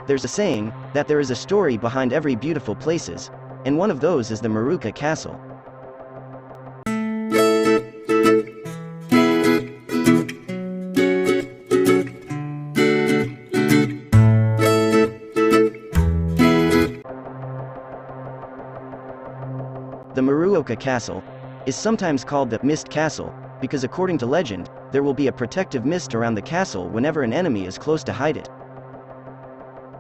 There's a saying that there is a story behind every beautiful places, and one of those is the Maruka Castle. The Maruoka Castle is sometimes called the Mist Castle, because according to legend, there will be a protective mist around the castle whenever an enemy is close to hide it.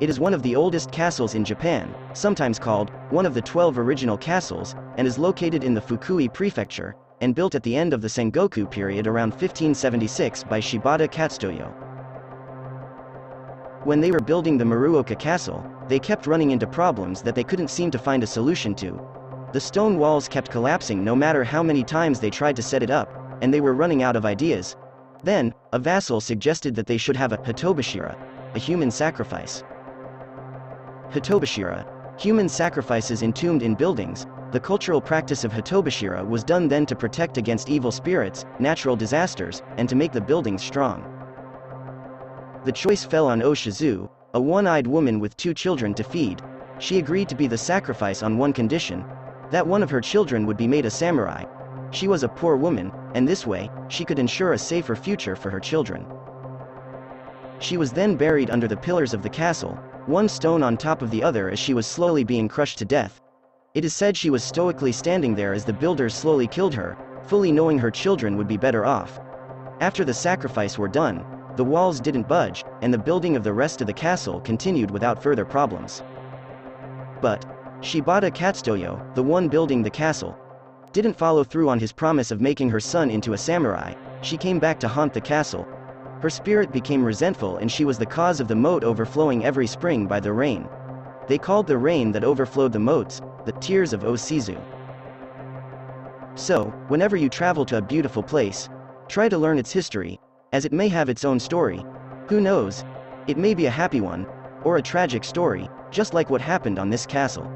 It is one of the oldest castles in Japan, sometimes called one of the 12 original castles, and is located in the Fukui Prefecture, and built at the end of the Sengoku period around 1576 by Shibata Katsutoyo. When they were building the Maruoka Castle, they kept running into problems that they couldn't seem to find a solution to. The stone walls kept collapsing no matter how many times they tried to set it up, and they were running out of ideas. Then, a vassal suggested that they should have a Hitobashira, a human sacrifice. Hitobashira, human sacrifices entombed in buildings. The cultural practice of Hitobashira was done then to protect against evil spirits, natural disasters, and to make the buildings strong. The choice fell on O Shizu, a one-eyed woman with 2 children to feed. She agreed to be the sacrifice on one condition, that one of her children would be made a samurai. She was a poor woman, and this way, she could ensure a safer future for her children. She was then buried under the pillars of the castle, one stone on top of the other as she was slowly being crushed to death. It is said she was stoically standing there as the builders slowly killed her, fully knowing her children would be better off. After the sacrifice were done, the walls didn't budge, and the building of the rest of the castle continued without further problems. But Shibata Katsutoyo, the one building the castle, didn't follow through on his promise of making her son into a samurai. She came back to haunt the castle. Her spirit became resentful and she was the cause of the moat overflowing every spring by the rain. They called the rain that overflowed the moats, the tears of Oshizu. So, whenever you travel to a beautiful place, try to learn its history, as it may have its own story. Who knows? It may be a happy one, or a tragic story, just like what happened on this castle.